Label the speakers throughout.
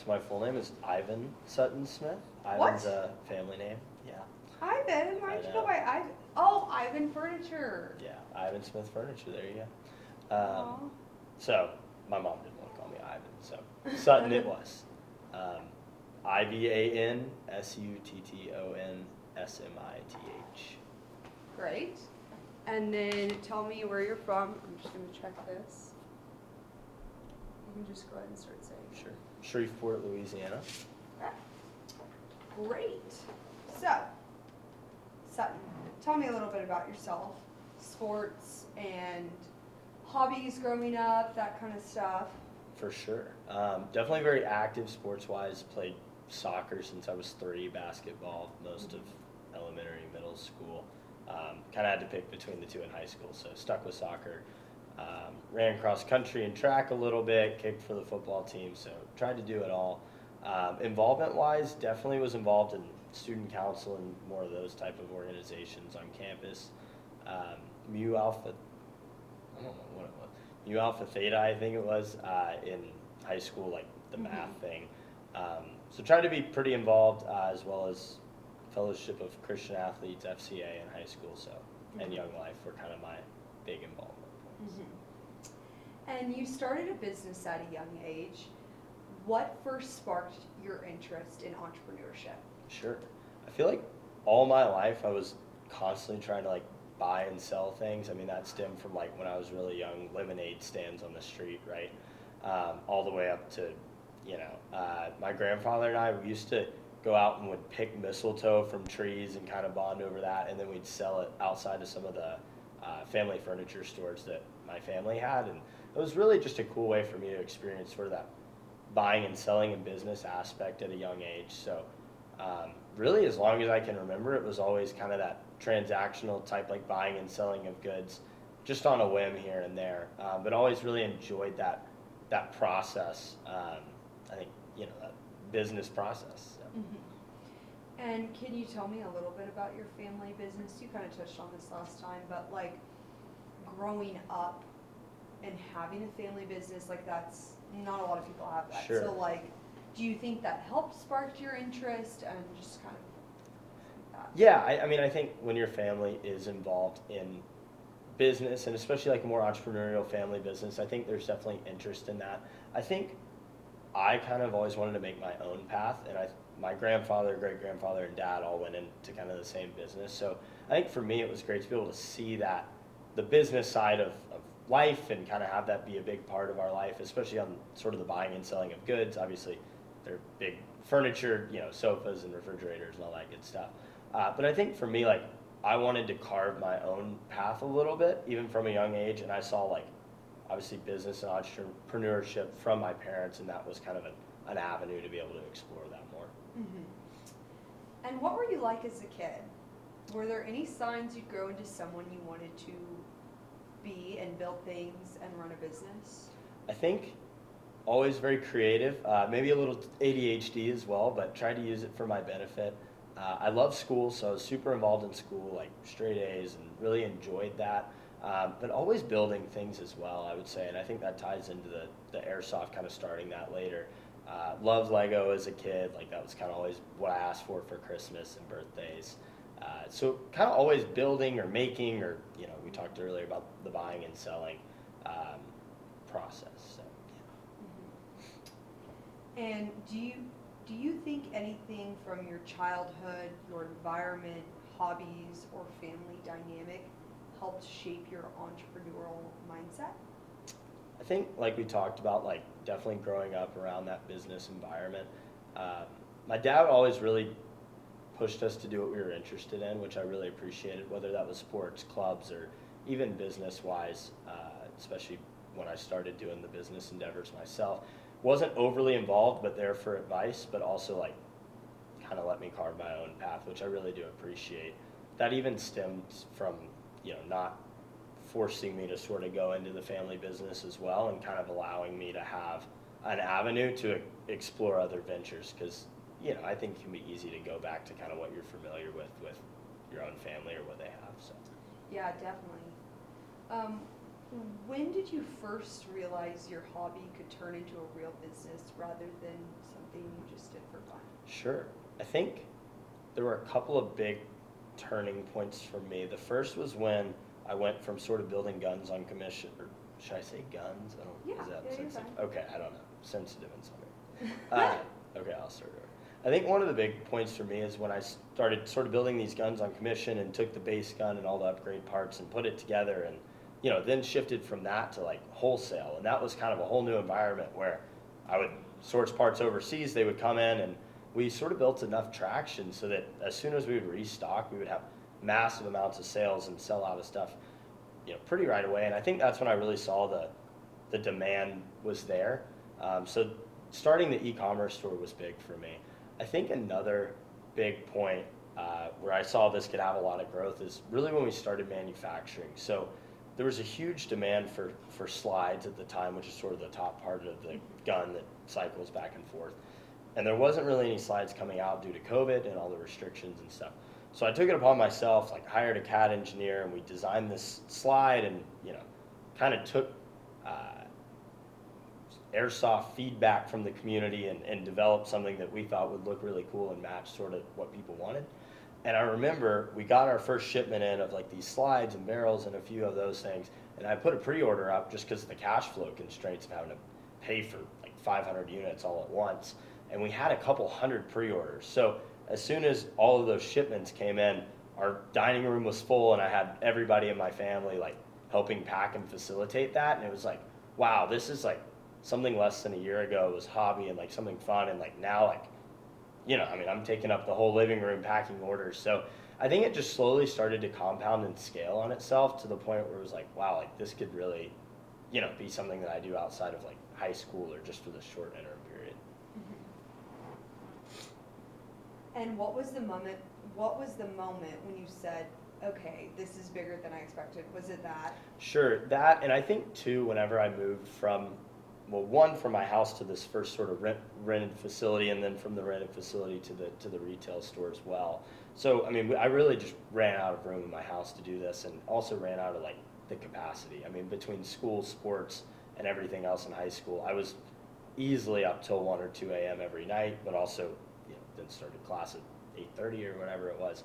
Speaker 1: So my full name is Ivan Sutton Smith.
Speaker 2: What?
Speaker 1: Ivan's a family name. Yeah.
Speaker 2: Ivan? Why
Speaker 1: I
Speaker 2: did you go
Speaker 1: know.
Speaker 2: by Ivan? Oh, Ivan Furniture.
Speaker 1: Yeah, Ivan Smith Furniture. There you go.
Speaker 2: Aw.
Speaker 1: So my mom didn't want to call me Ivan, so Sutton it was. IvanSuttonSmith.
Speaker 2: Great. And then tell me where you're from. I'm just going to check this. You can just go ahead and start saying.
Speaker 1: Sure. Shreveport, Louisiana.
Speaker 2: Okay. Great. So, Sutton, tell me a little bit about yourself, sports and hobbies growing up, that kind of stuff.
Speaker 1: For sure. Definitely very active sports-wise. Played soccer since I was 3, basketball most of elementary, middle school. Kind of had to pick between the two in high school, so stuck with soccer. Ran cross country and track a little bit, kicked for the football team, so tried to do it all. Involvement-wise, definitely was involved in student council and more of those type of organizations on campus. Mu Alpha, I don't know what it was. Mu Alpha Theta, I think it was, in high school, like the math thing. So tried to be pretty involved, as well as Fellowship of Christian Athletes, FCA, in high school, so, and Young Life were kind of my big involvement points.
Speaker 2: And you started a business at a young age. What first sparked your interest in entrepreneurship?
Speaker 1: Sure. I feel like all my life I was constantly trying to like buy and sell things. I mean, that stemmed from like when I was really young, lemonade stands on the street, right? All the way up to, my grandfather and I, we used to go out and would pick mistletoe from trees and kind of bond over that, and then we'd sell it outside of some of the family furniture stores that my family had, and it was really just a cool way for me to experience sort of that buying and selling and business aspect at a young age. So really, as long as I can remember, it was always kind of that transactional type, like buying and selling of goods, just on a whim here and there. But always really enjoyed that process. I think that business process. So.
Speaker 2: And can you tell me a little bit about your family business? You kind of touched on this last time, but like growing up and having a family business, like that's not a lot of people have that.
Speaker 1: Sure.
Speaker 2: So like, do you think that helped spark your interest and just kind of that?
Speaker 1: Yeah, I mean, I think when your family is involved in business, and especially like a more entrepreneurial family business, I think there's definitely interest in that. I think I kind of always wanted to make my own path, and my grandfather, great-grandfather, and dad all went into kind of the same business. So I think for me it was great to be able to see that, the business side of life, and kind of have that be a big part of our life, especially on sort of the buying and selling of goods. Obviously, they're big furniture, sofas and refrigerators and all that good stuff. But I think for me, like, I wanted to carve my own path a little bit, even from a young age, and I saw, like, obviously business and entrepreneurship from my parents, and that was kind of an avenue to be able to explore that more.
Speaker 2: And what were you like as a kid? Were there any signs you'd grow into someone you wanted to be and build things and run a business?
Speaker 1: I think always very creative, maybe a little ADHD as well, but tried to use it for my benefit. I love school, so I was super involved in school, like straight A's, and really enjoyed that. But always building things as well, I would say, and I think that ties into the airsoft, kind of starting that later. Loved Lego as a kid, like that was kind of always what I asked for Christmas and birthdays. So kind of always building or making, or we talked earlier about the buying and selling process. So,
Speaker 2: yeah. And do you think anything from your childhood, your environment, hobbies, or family dynamic helped shape your entrepreneurial mindset?
Speaker 1: I think, like we talked about, like definitely growing up around that business environment. My dad always really pushed us to do what we were interested in, which I really appreciated, whether that was sports, clubs, or even business-wise, especially when I started doing the business endeavors myself. Wasn't overly involved, but there for advice, but also like kind of let me carve my own path, which I really do appreciate. That even stems from, not forcing me to sort of go into the family business as well, and kind of allowing me to have an avenue to explore other ventures, because I think it can be easy to go back to kind of what you're familiar with your own family or what they have. So
Speaker 2: Yeah, definitely. When did you first realize your hobby could turn into a real business rather than something you just did for fun?
Speaker 1: Sure. I think there were a couple of big turning points for me. The first was when I went from sort of building guns on commission, or should I say guns? I don't,
Speaker 2: Yeah,
Speaker 1: is that
Speaker 2: yeah, you're
Speaker 1: sensitive?
Speaker 2: fine.
Speaker 1: Okay, I don't know. Sensitive in some way. Okay, I'll start over. I think one of the big points for me is when I started sort of building these guns on commission and took the base gun and all the upgrade parts and put it together and, then shifted from that to like wholesale. And that was kind of a whole new environment where I would source parts overseas, they would come in, and we sort of built enough traction so that as soon as we would restock, we would have massive amounts of sales and sell out of stuff, pretty right away. And I think that's when I really saw the demand was there. So starting the e-commerce store was big for me. I think another big point where I saw this could have a lot of growth is really when we started manufacturing. So there was a huge demand for slides at the time, which is sort of the top part of the gun that cycles back and forth. And there wasn't really any slides coming out due to COVID and all the restrictions and stuff. So I took it upon myself, like hired a CAD engineer, and we designed this slide and, kind of took airsoft feedback from the community and developed something that we thought would look really cool and match sort of what people wanted. And I remember we got our first shipment in of like these slides and barrels and a few of those things. And I put a pre-order up just because of the cash flow constraints of having to pay for like 500 units all at once. And we had a couple hundred pre-orders. So as soon as all of those shipments came in, our dining room was full and I had everybody in my family like helping pack and facilitate that. And it was like, wow, this is like something less than a year ago was hobby and like something fun. And like now, like, I'm taking up the whole living room packing orders. So I think it just slowly started to compound and scale on itself to the point where it was like, wow, like this could really, be something that I do outside of like high school or just for the short interim period.
Speaker 2: And what was the moment when you said, okay, this is bigger than I expected? Was it that?
Speaker 1: Sure, that, and I think too, whenever I moved from one from my house to this first sort of rented facility, and then from the rented facility to the retail store as well. So I really just ran out of room in my house to do this, and also ran out of like the capacity. Between school, sports, and everything else in high school, I was easily up till 1 or 2 a.m. every night, but also then started class at 8:30 or whatever it was.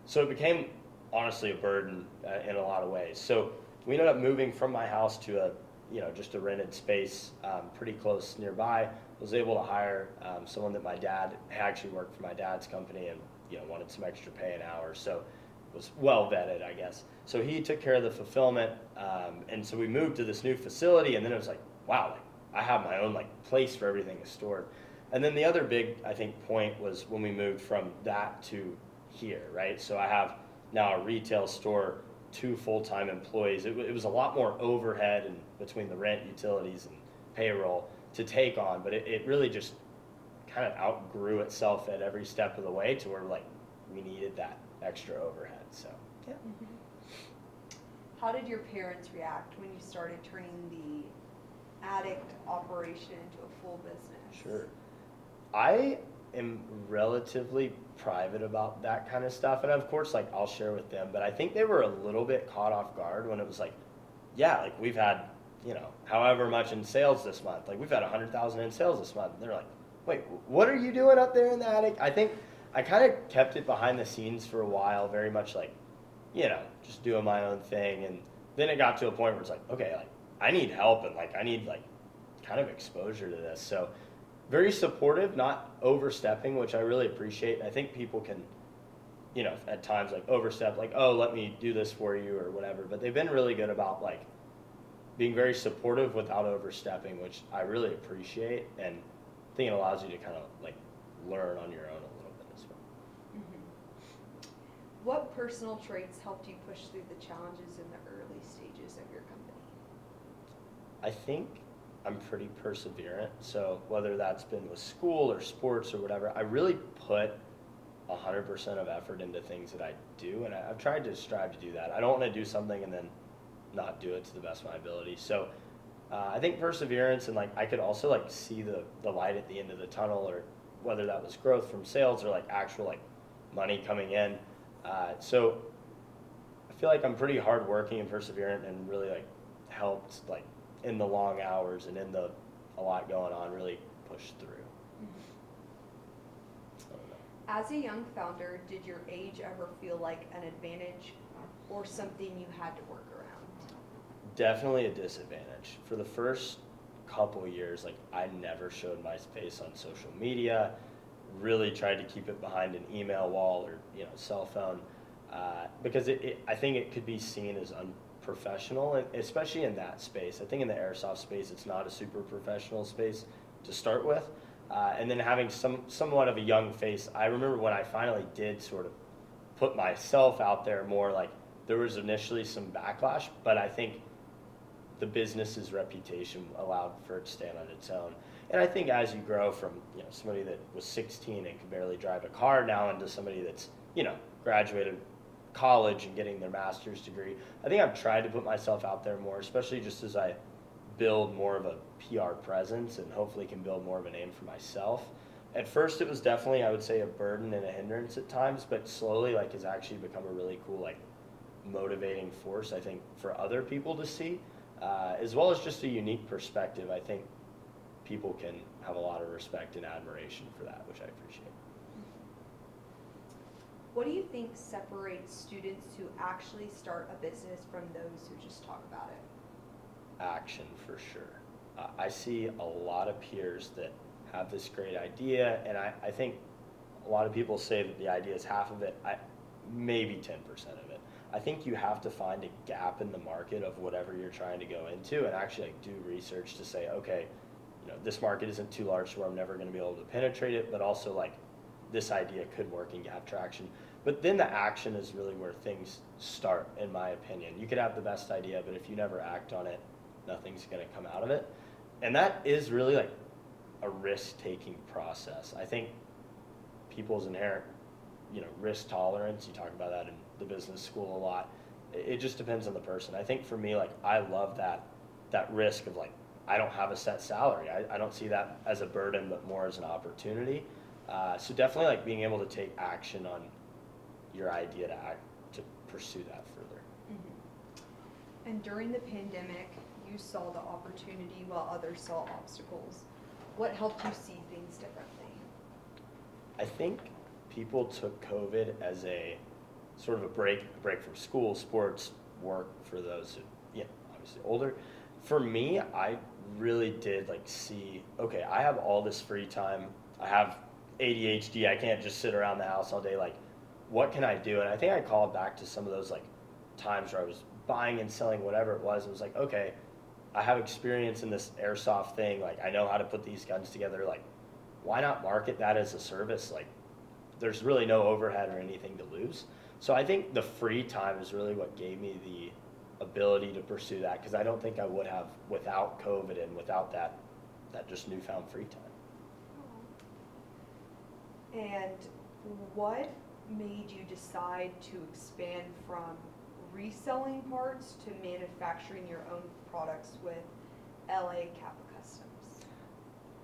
Speaker 1: So it became honestly a burden in a lot of ways. So we ended up moving from my house to just a rented space pretty close nearby. Was able to hire someone that my dad actually worked for my dad's company and wanted some extra pay an hour, so was well vetted, I guess. So he took care of the fulfillment, and so we moved to this new facility, and then it was like, wow, like I have my own like place for everything stored. And then the other big, I think, point was when we moved from that to here, right? So I have now a retail store, 2 full-time employees. It was a lot more overhead and between the rent, utilities, and payroll to take on, but it really just kind of outgrew itself at every step of the way to where like we needed that extra overhead. So yeah.
Speaker 2: How did your parents react when you started turning the attic operation into a full business?
Speaker 1: Sure. I am relatively private about that kind of stuff, and of course like I'll share with them, but I think they were a little bit caught off guard when it was like, yeah, like we've had however much in sales this month, like we've had 100,000 in sales this month, and they're like, wait, what are you doing up there in the attic? I think I kind of kept it behind the scenes for a while, very much like just doing my own thing, and then it got to a point where it's like, okay, like I need help, and like I need like kind of exposure to this. So very supportive, not overstepping, which I really appreciate. And I think people can, at times like overstep, like, oh, let me do this for you or whatever. But they've been really good about like being very supportive without overstepping, which I really appreciate. And I think it allows you to kind of like learn on your own a little bit as well.
Speaker 2: What personal traits helped you push through the challenges in the early stages of your company?
Speaker 1: I think I'm pretty perseverant, so whether that's been with school or sports or whatever, I really put 100% of effort into things that I do, and I've tried to strive to do that. I don't want to do something and then not do it to the best of my ability. So I think perseverance, and like I could also like see the light at the end of the tunnel, or whether that was growth from sales or like actual like money coming in. So I feel like I'm pretty hardworking and perseverant, and really like helped, like, in the long hours and in the a lot going on, really push through. I don't know.
Speaker 2: As a young founder, did your age ever feel like an advantage or something you had to work around?
Speaker 1: Definitely a disadvantage. For the first couple years, like, I never showed my face on social media, really tried to keep it behind an email wall or, cell phone, because I think it could be seen as unprofessional, and especially in that space. I think in the airsoft space, it's not a super professional space to start with. And then having somewhat of a young face, I remember when I finally did sort of put myself out there more, like, there was initially some backlash, but I think the business's reputation allowed for it to stand on its own. And I think as you grow from, somebody that was 16 and could barely drive a car now into somebody that's, graduated college and getting their master's degree, I think I've tried to put myself out there more, especially just as I build more of a PR presence and hopefully can build more of a name for myself. At first it was definitely, I would say, a burden and a hindrance at times, but slowly, like, has actually become a really cool, like, motivating force, I think, for other people to see, as well as just a unique perspective. I think people can have a lot of respect and admiration for that, which I appreciate.
Speaker 2: What do you think separates students who actually start a business from those who just talk about it?
Speaker 1: Action, for sure. I see a lot of peers that have this great idea, and I think a lot of people say that the idea is half of it, maybe 10% of it. I think you have to find a gap in the market of whatever you're trying to go into and actually, like, do research to say, okay, this market isn't too large so I'm never going to be able to penetrate it, but also, like, this idea could work and have traction. But then the action is really where things start, in my opinion. You could have the best idea, but if you never act on it, nothing's going to come out of it. And that is really, like, a risk-taking process. I think people's inherent, risk tolerance, you talk about that in the business school a lot. It just depends on the person. I think for me, like, I love that risk of, like, I don't have a set salary. I don't see that as a burden, but more as an opportunity. So definitely, like, being able to take action on your idea to pursue that further.
Speaker 2: Mm-hmm. And during the pandemic, you saw the opportunity while others saw obstacles. What helped you see things differently?
Speaker 1: I think people took COVID as a sort of a break from school, sports, work, for those who, obviously older. For me, I really did, like, see, okay, I have all this free time. I have ADHD. I can't just sit around the house all day. Like, what can I do? And I think I called back to some of those, like, times where I was buying and selling whatever it was. It was like, okay, I have experience in this airsoft thing. Like, I know how to put these guns together. Like, why not market that as a service? Like, there's really no overhead or anything to lose. So I think the free time is really what gave me the ability to pursue that, because I don't think I would have without COVID and without that just newfound free time.
Speaker 2: And what made you decide to expand from reselling parts to manufacturing your own products with LA Kappa Customs?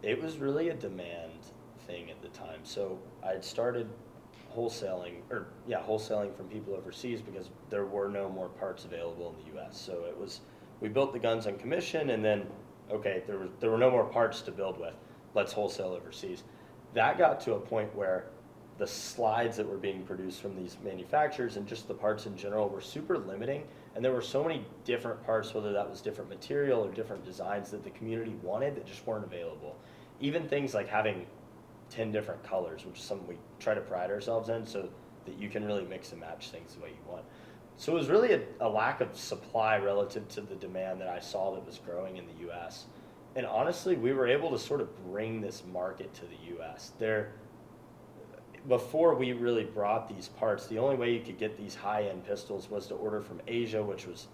Speaker 1: It was really a demand thing at the time. So I'd started wholesaling from people overseas because there were no more parts available in the US. So we built the guns on commission, and then, okay, there were no more parts to build with. Let's wholesale overseas. That got to a point where the slides that were being produced from these manufacturers and just the parts in general were super limiting, and there were so many different parts, whether that was different material or different designs that the community wanted, that just weren't available. Even things like having 10 different colors, which is something we try to pride ourselves in, so that you can really mix and match things the way you want. So it was really a lack of supply relative to the demand that I saw that was growing in the US. And honestly, we were able to sort of bring this market to the US. Before we really brought these parts, the only way you could get these high-end pistols was to order from Asia, which was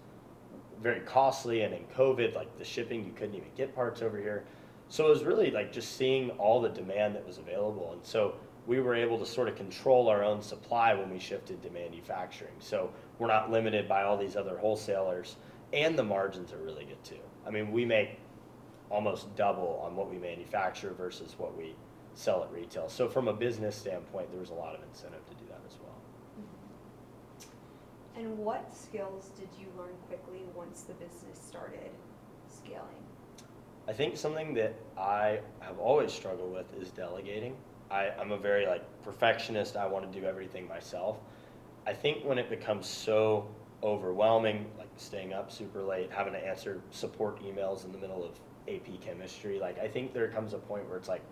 Speaker 1: very costly, and in COVID, like, the shipping, you couldn't even get parts over here. So it was really, like, just seeing all the demand that was available, and so we were able to sort of control our own supply when we shifted to manufacturing. So we're not limited by all these other wholesalers, and the margins are really good too. I mean, we make almost double on what we manufacture versus what we sell at retail. So from a business standpoint, there was a lot of incentive to do that as well.
Speaker 2: And what skills did you learn quickly once the business started scaling?
Speaker 1: I think something that I have always struggled with is delegating. I'm a very like perfectionist. I want to do everything myself. I think when it becomes so overwhelming, like staying up super late, having to answer support emails in the middle of AP chemistry, like I think there comes a point where it's like,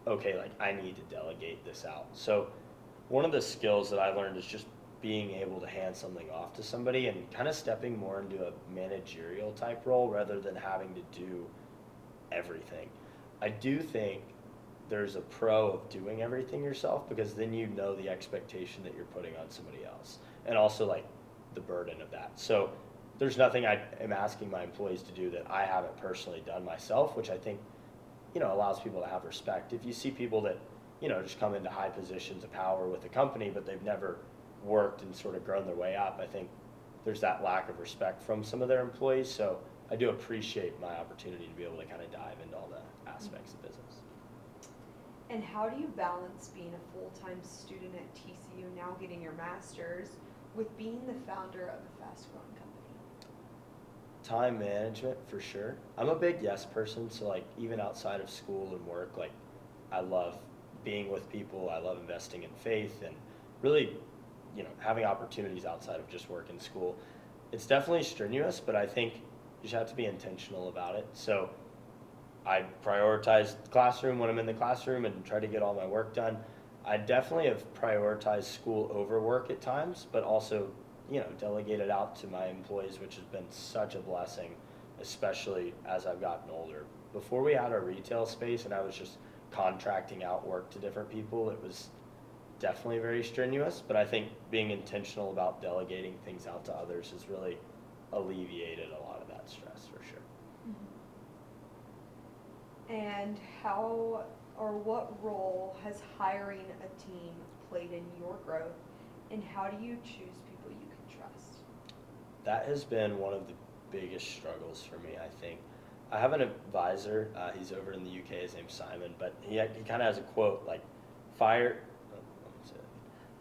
Speaker 1: okay, like I need to delegate this out. So one of the skills that I learned is just being able to hand something off to somebody and kind of stepping more into a managerial type role rather than having to do everything. I do think there's a pro of doing everything yourself because then you know the expectation that you're putting on somebody else and also like the burden of that. So there's nothing I am asking my employees to do that I haven't personally done myself, which I think, allows people to have respect. If you see people that, just come into high positions of power with the company, but they've never worked and sort of grown their way up, I think there's that lack of respect from some of their employees. So I do appreciate my opportunity to be able to kind of dive into all the aspects of business.
Speaker 2: And how do you balance being a full-time student at TCU, now getting your master's, with being the founder of a fast-growing company?
Speaker 1: Time management for sure. I'm a big yes person, so like even outside of school and work, like I love being with people. I love investing in faith and really, having opportunities outside of just work and school. It's definitely strenuous, but I think you just have to be intentional about it. So I prioritize the classroom when I'm in the classroom and try to get all my work done. I definitely have prioritized school over work at times, but also, delegated out to my employees, which has been such a blessing, especially as I've gotten older. Before we had our retail space and I was just contracting out work to different people, it was definitely very strenuous, but I think being intentional about delegating things out to others has really alleviated a lot of that stress for sure.
Speaker 2: And how or what role has hiring a team played in your growth, and how do you choose people you can trust?
Speaker 1: That has been one of the biggest struggles for me, I think. I have an advisor, he's over in the UK, his name's Simon, but he kind of has a quote like,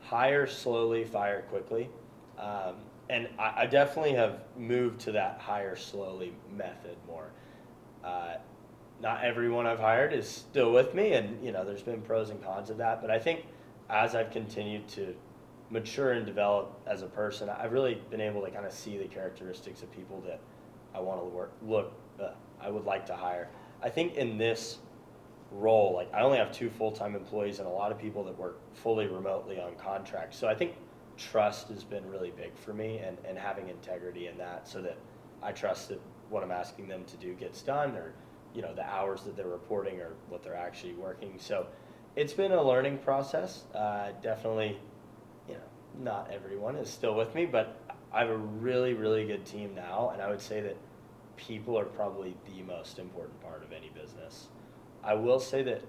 Speaker 1: hire slowly, fire quickly. And I definitely have moved to that hire slowly method more. Not everyone I've hired is still with me, and there's been pros and cons of that. But I think as I've continued to mature and develop as a person, I've really been able to kind of see the characteristics of people that I want to I would like to hire. I think in this role, like I only have 2 full-time employees and a lot of people that work fully remotely on contract. So I think trust has been really big for me and having integrity in that so that I trust that what I'm asking them to do gets done, or the hours that they're reporting or what they're actually working. So it's been a learning process. Definitely, not everyone is still with me, but I have a really, really good team now, and I would say that people are probably the most important part of any business. I will say that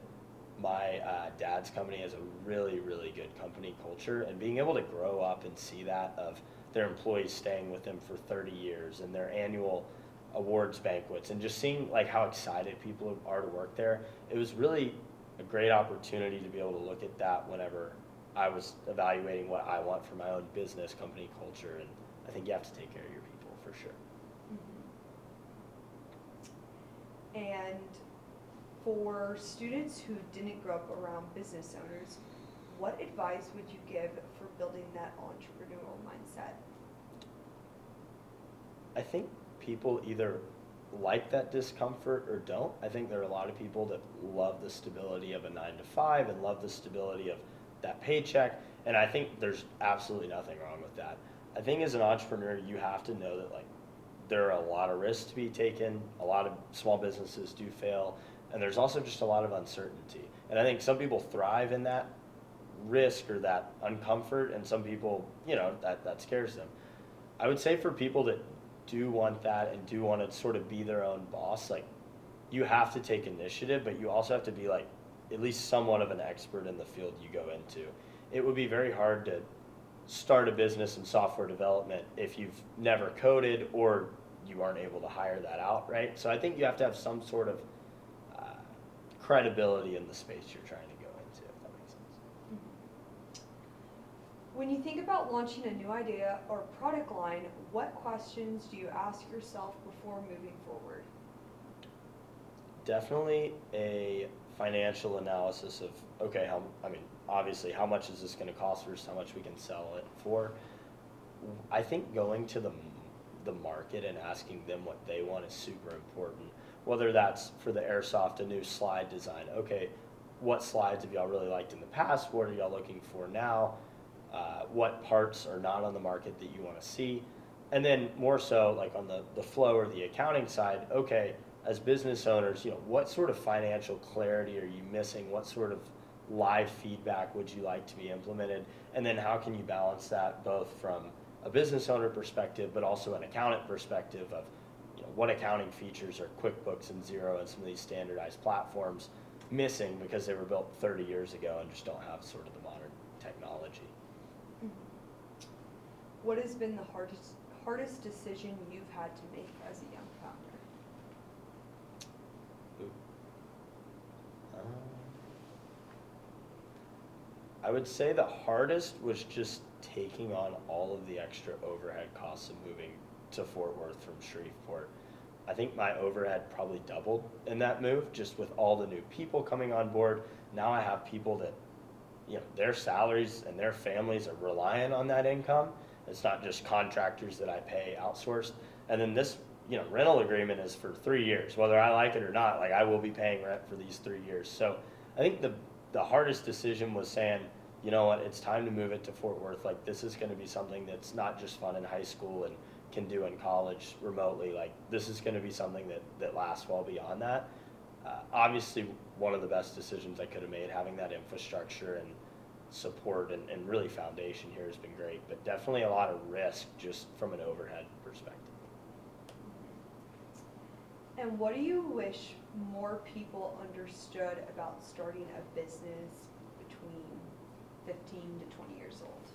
Speaker 1: my dad's company has a really, really good company culture, and being able to grow up and see that of their employees staying with them for 30 years and their annual awards banquets and just seeing like how excited people are to work there, it was really a great opportunity to be able to look at that whenever I was evaluating what I want for my own business company culture. And I think you have to take care of your people for sure.
Speaker 2: And for students who didn't grow up around business owners, what advice would you give for building that entrepreneurial mindset?
Speaker 1: I think people either like that discomfort or don't. I think there are a lot of people that love the stability of a 9 to 5 and love the stability of that paycheck, and I think there's absolutely nothing wrong with that. I think as an entrepreneur, you have to know that like there are a lot of risks to be taken. A lot of small businesses do fail, and there's also just a lot of uncertainty. And I think some people thrive in that risk or that uncomfort, and some people, that scares them. I would say for people that do want that and do want to sort of be their own boss, like you have to take initiative, but you also have to be like at least somewhat of an expert in the field you go into. It would be very hard to start a business in software development if you've never coded or you aren't able to hire that out, right? So I think you have to have some sort of credibility in the space you're trying to go into, if that makes sense.
Speaker 2: When you think about launching a new idea or product line, what questions do you ask yourself before moving forward?
Speaker 1: Definitely a financial analysis of, okay, obviously, how much is this going to cost versus how much we can sell it for. I think going to the market and asking them what they want is super important. Whether that's for the airsoft, a new slide design. Okay, what slides have y'all really liked in the past? What are y'all looking for now? What parts are not on the market that you want to see? And then more so, like on the flow or the accounting side, okay, as business owners, what sort of financial clarity are you missing? What sort of live feedback would you like to be implemented? And then how can you balance that both from a business owner perspective, but also an accountant perspective of, what accounting features are QuickBooks and Xero and some of these standardized platforms missing because they were built 30 years ago and just don't have sort of the modern technology.
Speaker 2: Mhm. What has been the hardest decision you've had to make as a young founder?
Speaker 1: Ooh. I would say the hardest was just taking on all of the extra overhead costs of moving to Fort Worth from Shreveport. I think my overhead probably doubled in that move, just with all the new people coming on board. Now I have people that, their salaries and their families are relying on that income. It's not just contractors that I pay outsourced. And then this, rental agreement is for 3 years. Whether I like it or not, like I will be paying rent for these 3 years. So I think the hardest decision was saying, you know what, it's time to move it to Fort Worth. Like this is going to be something that's not just fun in high school and can do in college remotely. Like this is going to be something that lasts well beyond that. Obviously, one of the best decisions I could have made, having that infrastructure and support and really foundation here has been great, but definitely a lot of risk just from an overhead perspective.
Speaker 2: And what do you wish more people understood about starting a business between 15 to 20 years old?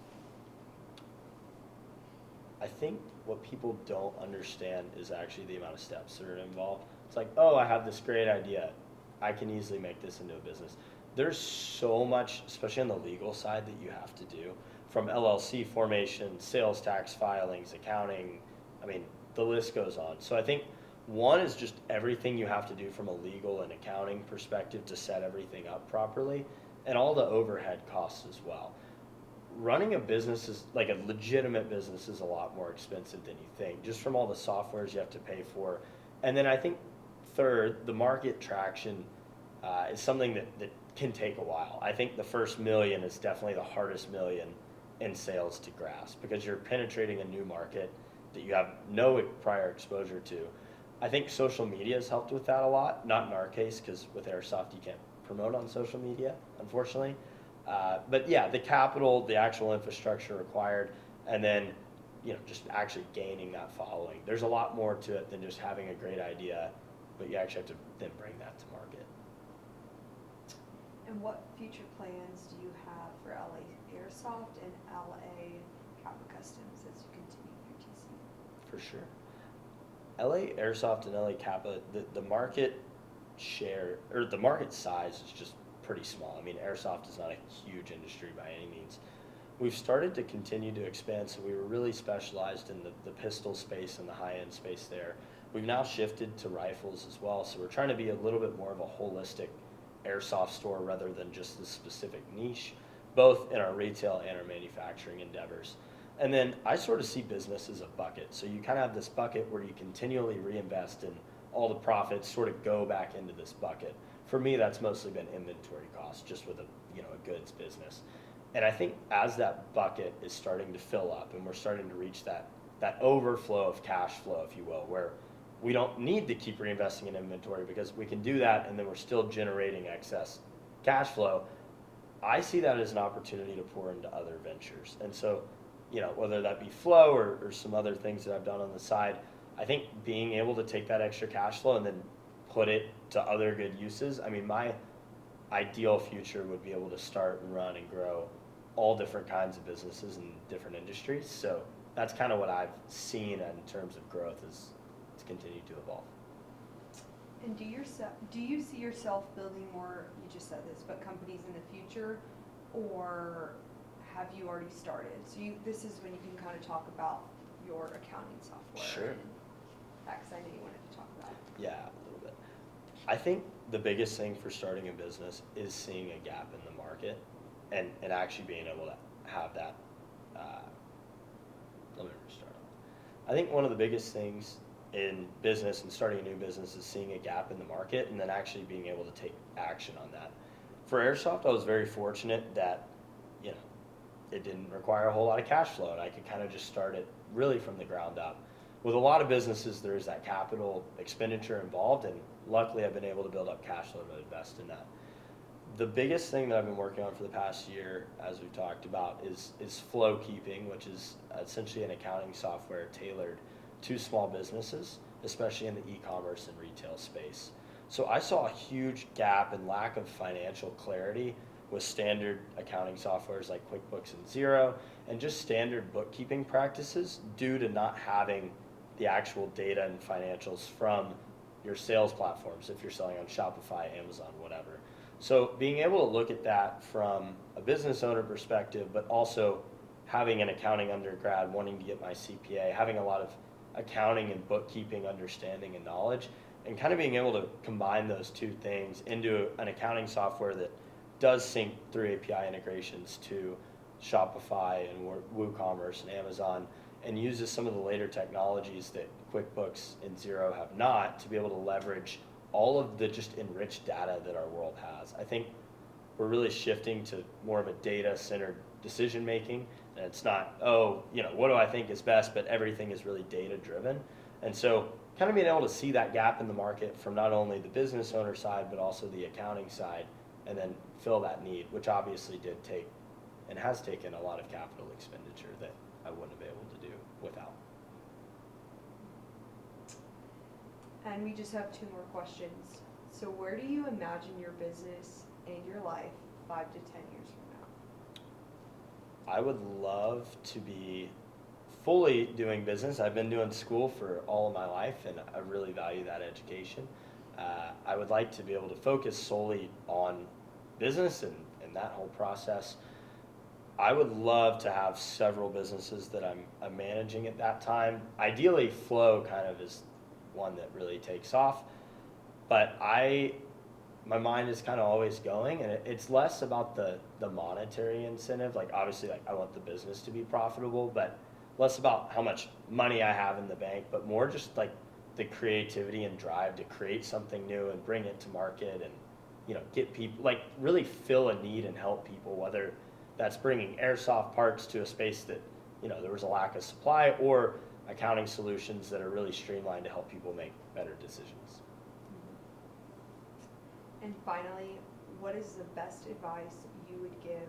Speaker 1: I think what people don't understand is actually the amount of steps that are involved. It's like, oh, I have this great idea. I can easily make this into a business. There's so much, especially on the legal side, that you have to do, from LLC formation, sales tax filings, accounting. I mean, the list goes on. So I think one is just everything you have to do from a legal and accounting perspective to set everything up properly, and all the overhead costs as well. Running a business is like a legitimate business is a lot more expensive than you think, just from all the softwares you have to pay for. And then I think third, the market traction is something that can take a while. I think the first million is definitely the hardest million in sales to grasp because you're penetrating a new market that you have no prior exposure to. I think social media has helped with that a lot, not in our case because with Airsoft you can't promote on social media, unfortunately. But yeah, the capital, the actual infrastructure required, and then just actually gaining that following. There's a lot more to it than just having a great idea, but you actually have to then bring that to market.
Speaker 2: And what future plans do you have for LA Airsoft and LA Kappa Customs as you continue your TC?
Speaker 1: For sure. LA Airsoft and LA Kappa, the market share, or the market size is just pretty small. I mean, airsoft is not a huge industry by any means. We've started to continue to expand, so we were really specialized in the pistol space and the high-end space there. We've now shifted to rifles as well, so we're trying to be a little bit more of a holistic airsoft store rather than just the specific niche, both in our retail and our manufacturing endeavors. And then I sort of see business as a bucket. So you kind of have this bucket where you continually reinvest and all the profits sort of go back into this bucket. For me, that's mostly been inventory costs, just with a goods business. And I think as that bucket is starting to fill up and we're starting to reach that overflow of cash flow, if you will, where we don't need to keep reinvesting in inventory because we can do that and then we're still generating excess cash flow, I see that as an opportunity to pour into other ventures. And so, whether that be flow or some other things that I've done on the side, I think being able to take that extra cash flow and then put it to other good uses. I mean, my ideal future would be able to start and run and grow all different kinds of businesses in different industries. So that's kind of what I've seen in terms of growth is it's continued to evolve.
Speaker 2: And do you see yourself building more, you just said this, but companies in the future, or have you already started? So this is when you can kind of talk about your accounting software.
Speaker 1: Sure.
Speaker 2: And that, 'cause I know you wanted to talk about it.
Speaker 1: Yeah, a little bit. I think the biggest thing for starting a business is seeing a gap in the market and actually being able to have that. Let me restart. I think one of the biggest things in business and starting a new business is seeing a gap in the market and then actually being able to take action on that. For Airsoft, I was very fortunate that, you know, it didn't require a whole lot of cash flow and I could kind of just start it really from the ground up. With a lot of businesses, there's that capital expenditure involved, and luckily I've been able to build up cash flow to invest in that. The biggest thing that I've been working on for the past year, as we've talked about, is flow keeping, which is essentially an accounting software tailored to small businesses, especially in the e-commerce and retail space. So I saw a huge gap and lack of financial clarity with standard accounting softwares like QuickBooks and Xero, and just standard bookkeeping practices due to not having the actual data and financials from your sales platforms if you're selling on Shopify, Amazon, whatever. So being able to look at that from a business owner perspective, but also having an accounting undergrad, wanting to get my CPA, having a lot of accounting and bookkeeping understanding and knowledge, and kind of being able to combine those two things into an accounting software that does sync through API integrations to Shopify and WooCommerce and Amazon, and uses some of the later technologies that QuickBooks and Xero have not to be able to leverage all of the just enriched data that our world has. I think we're really shifting to more of a data-centered decision making, and it's not, what do I think is best, but everything is really data-driven. And so kind of being able to see that gap in the market from not only the business owner side, but also the accounting side, and then fill that need, which obviously did take and has taken a lot of capital expenditure that I wouldn't have been able to do without.
Speaker 2: And we just have 2 more questions. So where do you imagine your business and your life 5 to 10 years from now?
Speaker 1: I would love to be fully doing business. I've been doing school for all of my life, and I really value that education. I would like to be able to focus solely on business and that whole process. I would love to have several businesses that I'm managing at that time. Ideally, flow kind of is one that really takes off. But my mind is kind of always going, and it's less about the monetary incentive. Like, obviously, like, I want the business to be profitable, but less about how much money I have in the bank, but more just like the creativity and drive to create something new and bring it to market and, get people, like, really fill a need and help people, whether that's bringing airsoft parts to a space that, there was a lack of supply, or accounting solutions that are really streamlined to help people make better decisions.
Speaker 2: And finally, what is the best advice you would give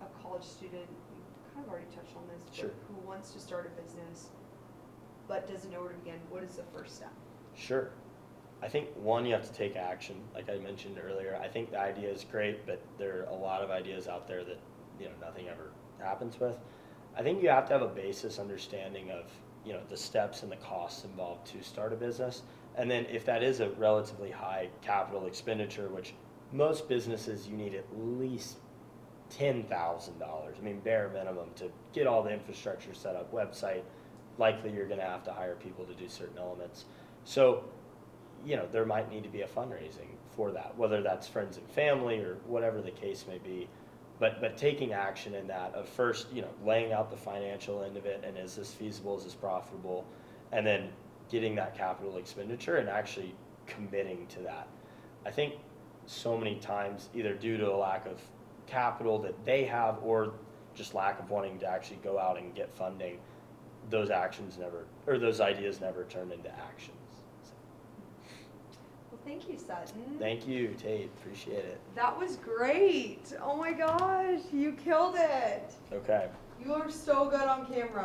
Speaker 2: a college student, you kind of already touched on this,
Speaker 1: Sure.
Speaker 2: but who wants to start a business but doesn't know where to begin? What is the first step?
Speaker 1: Sure. I think, one, you have to take action. Like I mentioned earlier, I think the idea is great, but there are a lot of ideas out there that, nothing ever happens with. I think you have to have a basis understanding of, the steps and the costs involved to start a business. And then if that is a relatively high capital expenditure, which most businesses, you need at least $10,000. I mean, bare minimum to get all the infrastructure set up, website. Likely you're going to have to hire people to do certain elements. So, there might need to be a fundraising for that, whether that's friends and family or whatever the case may be. But taking action in that of first, laying out the financial end of it, and is this feasible, is this profitable, and then getting that capital expenditure and actually committing to that. I think so many times, either due to a lack of capital that they have or just lack of wanting to actually go out and get funding, those ideas never turn into actions. So.
Speaker 2: Well, thank you, Sutton.
Speaker 1: Thank you, Tate. Appreciate it.
Speaker 2: That was great. Oh my gosh, you killed it.
Speaker 1: Okay.
Speaker 2: You are so good on camera.